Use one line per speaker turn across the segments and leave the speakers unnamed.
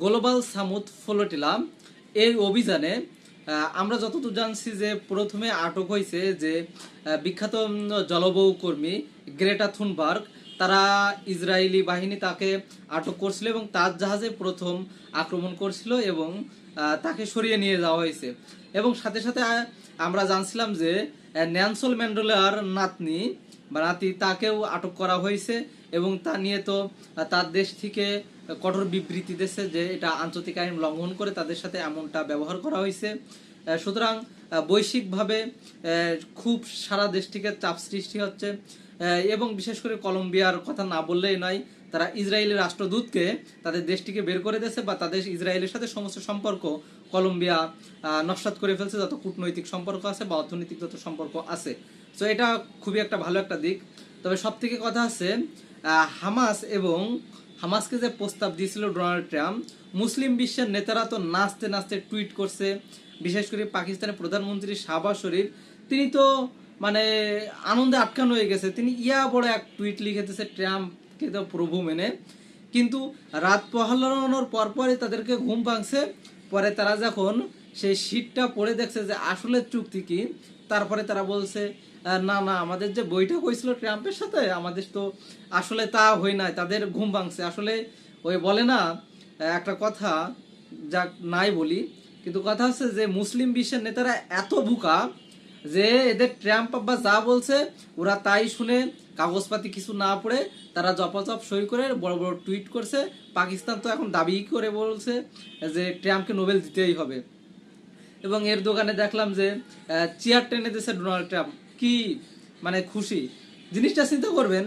Global Thamud flotilla এই অভিযানে আমরা যতদূর জানছি যে প্রথমে আটক হয়েছে যে বিখ্যাত জলবায়ু কর্মী গ্রেটা থুনবার্গ। তারা ইসরায়েলি বাহিনী তাকে আটক করছিল এবং তার জাহাজে প্রথম আক্রমণ করছিল এবং তাকে সরিয়ে নিয়ে যাওয়া হয়েছে। এবং সাথে সাথে আমরা জানছিলাম যে ন্যানসল ম্যান্ডেলার নাতনি বা নাতি তাকেও আটক করা হয়েছে এবং তা নিয়ে তো তার দেশ থেকে কঠোর বিবৃতি দিয়েছে যে এটা আন্তর্জাতিক আইন লঙ্ঘন করে তাদের সাথে এমনটা ব্যবহার করা হয়েছে। সুতরাং বৈশ্বিকভাবে খুব সারা দেশ থেকে চাপ সৃষ্টি হচ্ছে এবং বিশেষ করে কলম্বিয়ার কথা না বললেই নয়, তারা ইসরায়েলের রাষ্ট্রদূতকে তাদের দেশটিকে বের করে দিয়েছে বা তাদের ইসরায়েলের সাথে সমস্ত সম্পর্ক কলম্বিয়া নস্যাৎ করে ফেলছে, যত কূটনৈতিক সম্পর্ক আছে বা অর্থনৈতিক যত সম্পর্ক আছে। তো এটা খুবই একটা ভালো একটা দিক। তবে সব থেকে কথা আছে হামাস এবং হামাসকে যে প্রস্তাব দিয়েছিল ডোনাল্ড ট্রাম্প, মুসলিম বিশ্বের নেতারা তো নাচতে নাচতে টুইট করছে। বিশেষ করে পাকিস্তানের প্রধানমন্ত্রী শাহবাজ শরীফ, তিনি তো মানে আনন্দে আটকানো হয়ে গেছে। তিনি বড় এক টুইট লিখে দিয়েছে ট্রাম্পকে তো প্রভু মেনে। কিন্তু রাত পোহালানোর পরপরই তাদেরকে ঘুম ভাঙছে। পরে তারা যখন সেই শীটটা পড়ে দেখছে যে আসলে চুক্তি কি, তারপরে তারা বলছে না না, আমাদের যে বৈঠক হয়েছিল ট্রাম্পের সাথে আমাদের তো আসলে তা হয় নাই, তাদের ঘুম ভাঙছে। আসলে ওই বলে না একটা কথা, যা নাই বলি, কিন্তু কথা হচ্ছে যে মুসলিম বিশ্বের নেতারা এত বোকা যে এদের ট্রাম্প বা যা বলছে ওরা তাই শুনে কাগজপাতি কিছু না পড়ে তারা জপাজপ সই করে বড় বড় টুইট করছে। পাকিস্তান তো এখন দাবি করে বলছে যে ট্রাম্পকে নোবেল দিতেই হবে। এবং এর দোকানে দেখলাম যে চেয়ার টেনে দিয়েছে ডোনাল্ড ট্রাম্প, কি মানে খুশি। জিনিসটা চিন্তা করবেন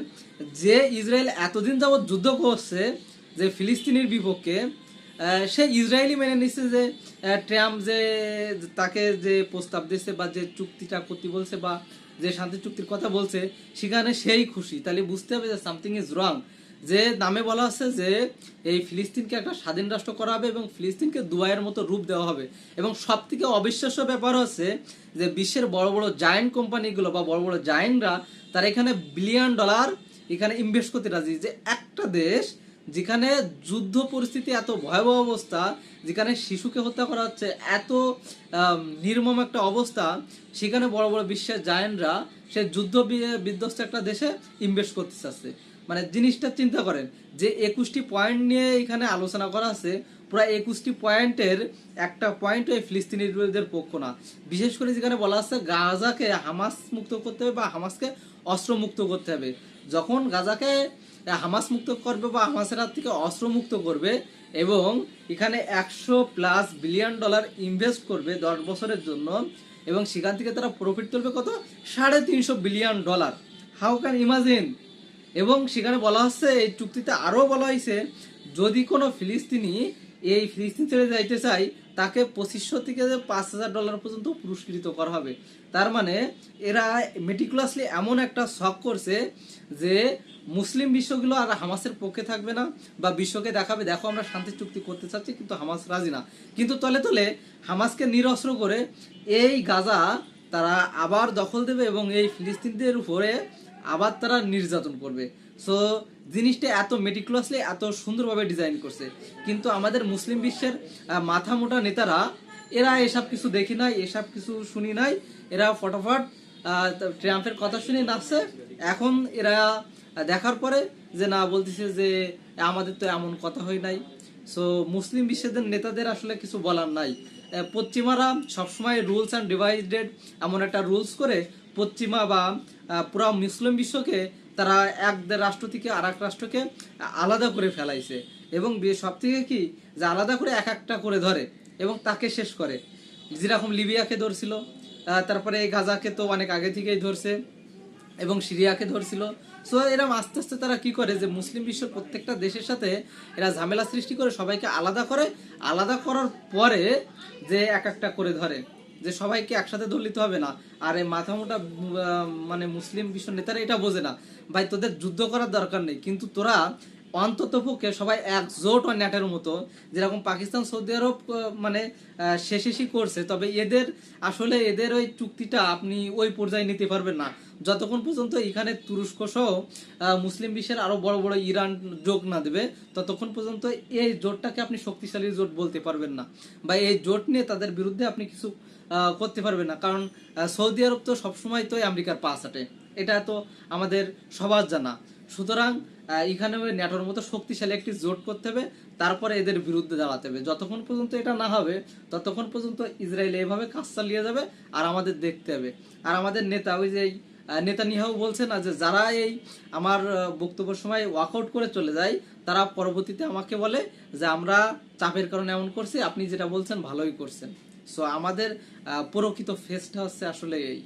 যে ইসরায়েল এতদিন যাবৎ যুদ্ধ করছে যে ফিলিস্তিনের বিপক্ষে, সে ইসরায়েলি মেনে নিচ্ছে যে ট্রাম্প যে তাকে যে প্রস্তাব দিচ্ছে বা যে চুক্তিটা করতে বলছে বা যে শান্তি চুক্তির কথা বলছে সেখানে সেই খুশি। তাহলে বুঝতে হবে যে সামথিং ইজ রং। যে নামে বলা হচ্ছে যে এই ফিলিস্তিনকে একটা স্বাধীন রাষ্ট্র করা হবে এবং ফিলিস্তিনকে দুবাইয়ের মতো রূপ দেওয়া হবে। এবং সব থেকে অবিশ্বাস্য ব্যাপার হচ্ছে যে বিশ্বের বড় বড় জায়েন্ট কোম্পানিগুলো বা বড় বড় জায়েন্টরা তারা এখানে বিলিয়ন ডলার এখানে ইনভেস্ট করতে রাজি। যে একটা দেশ যেখানে যুদ্ধ পরিস্থিতি এত ভয়াবহ অবস্থা, যেখানে শিশুকে হত্যা করা হচ্ছে, এত নির্মম একটা অবস্থা, সেখানে বড় বড় বিশ্বের জায়েন্টরা সে যুদ্ধ বিধ্বস্ত একটা দেশে ইনভেস্ট করতে চাচ্ছে। মানে জিনিসটা চিন্তা করেন যে 21টি পয়েন্ট নিয়ে এখানে আলোচনা করা আছে, পুরো 21টি পয়েন্টের একটা পয়েন্ট এই ফিলিস্তিনিদের পক্ষ না। বিশেষ করে যেখানে বলা আছে গাজাকে হামাস মুক্ত করতে হবে বা হামাসকে অস্ত্র মুক্ত করতে হবে। যখন গাজাকে হামাস মুক্ত করবে বা হামাসের হাত থেকে অস্ত্র মুক্ত করবে এবং এখানে 100+ বিলিয়ন ডলার ইনভেস্ট করবে 10 বছরের জন্য এবং সেখান থেকে তারা প্রফিট তুলবে কত, 350 billion dollar. How can imagine. এবং সেখানে বলা হচ্ছে এই চুক্তিতে আরও বলা হয়েছে যদি কোনো ফিলিস্তিনি এই ফিলিস্তিন ছেড়ে যাইতে চায় তাকে 2500 থেকে $5000 পর্যন্ত পুরস্কৃত করা হবে। তার মানে এরা মেটিকুলাসলি এমন একটা শখ করছে যে মুসলিম বিশ্বগুলো আর হামাসের পক্ষে থাকবে না বা বিশ্বকে দেখাবে দেখো আমরা শান্তি চুক্তি করতে চাচ্ছি কিন্তু হামাস রাজি না। কিন্তু তলে তলে হামাসকে নিরস্ত্র করে এই গাজা তারা আবার দখল দেবে এবং এই ফিলিস্তিনদের উপরে আবার তারা নির্যাতন করবে। সো জিনিসটা এত মেটিকুলাসলি এত সুন্দরভাবে ডিজাইন করছে, কিন্তু আমাদের মুসলিম বিশ্বের মাথা মোটা নেতারা এরা এসব কিছু দেখি নাই, এসব কিছু শুনি নাই। এরা ফটাফট ট্রাম্পের কথা শুনে নাচছে। এখন এরা দেখার পরে যে না বলতেছে যে আমাদের তো এমন কথা হয় নাই। সো মুসলিম বিশ্বের নেতাদের আসলে কিছু বলার নাই। পশ্চিমারা সবসময় রুলস অ্যান্ড ডিভাইডেড এমন একটা রুলস করে পশ্চিমা বা পুরা মুসলিম বিশ্বকে তারা এক রাষ্ট্র থেকে আর এক রাষ্ট্রকে আলাদা করে ফেলাইছে এবং সব থেকে কি যে আলাদা করে এক একটা করে ধরে এবং তাকে শেষ করে। যেরকম লিবিয়াকে ধরছিল, তারপরে গাজাকে তো অনেক আগে থেকেই ধরছে এবং সিরিয়াকে ধরছিল। সো এরা আস্তে আস্তে তারা কি করে যে মুসলিম বিশ্বের প্রত্যেকটা দেশের সাথে এরা ঝামেলা সৃষ্টি করে সবাইকে আলাদা করে, আলাদা করার পরে যে এক একটা করে ধরে, যে সবাইকে একসাথে দলিত হবে না। আর এই মাথা মোটা মানে মুসলিম বিশ্ব নেতারা এটা বোঝে না, ভাই তোদের যুদ্ধ করার দরকার নেই, কিন্তু তোরা অন্তত পক্ষে সবাই একজোট ও ন্যাটের মতো, যেরকম পাকিস্তান সৌদি আরব মানে শেষেশি করছে, তবে এদের আসলে এদের ওই চুক্তিটা আপনি ওই পর্যায়ে নিতে পারবেন না। যতক্ষণ পর্যন্ত এখানে তুরস্ক সহ মুসলিম বিশ্বের আরো বড় বড় ইরান যোগ না দেবে, ততক্ষণ পর্যন্ত এই জোটটাকে আপনি শক্তিশালী জোট বলতে পারবেন না, বা এই জোট নিয়ে তাদের বিরুদ্ধে আপনি কিছু করতে পারবেন না। কারণ সৌদি আরব তো সবসময় তো আমেরিকার পা চাটে, এটা তো আমাদের সবার জানা। সুতরাং এখানে ওই ন্যাটোর মতো শক্তিশালী একটি জোট করতে হবে, তারপরে এদের বিরুদ্ধে দাঁড়াতে হবে। যতক্ষণ পর্যন্ত এটা না হবে ততক্ষণ পর্যন্ত ইসরায়েল এইভাবে কাজ চালিয়ে যাবে, আর আমাদের দেখতে হবে। আর আমাদের নেতা ওই যে নেতানিয়াহু বলছে না যে যারা এই আমার বক্তব্যের সময় ওয়াকআউট করে চলে যায়, তারা পরবর্তীতে আমাকে বলে যে আমরা চাপের কারণে এমন করছি, আপনি যেটা বলছেন ভালোই করছেন। সো আমাদের প্রকৃত ফেসটা হচ্ছে আসলে এই।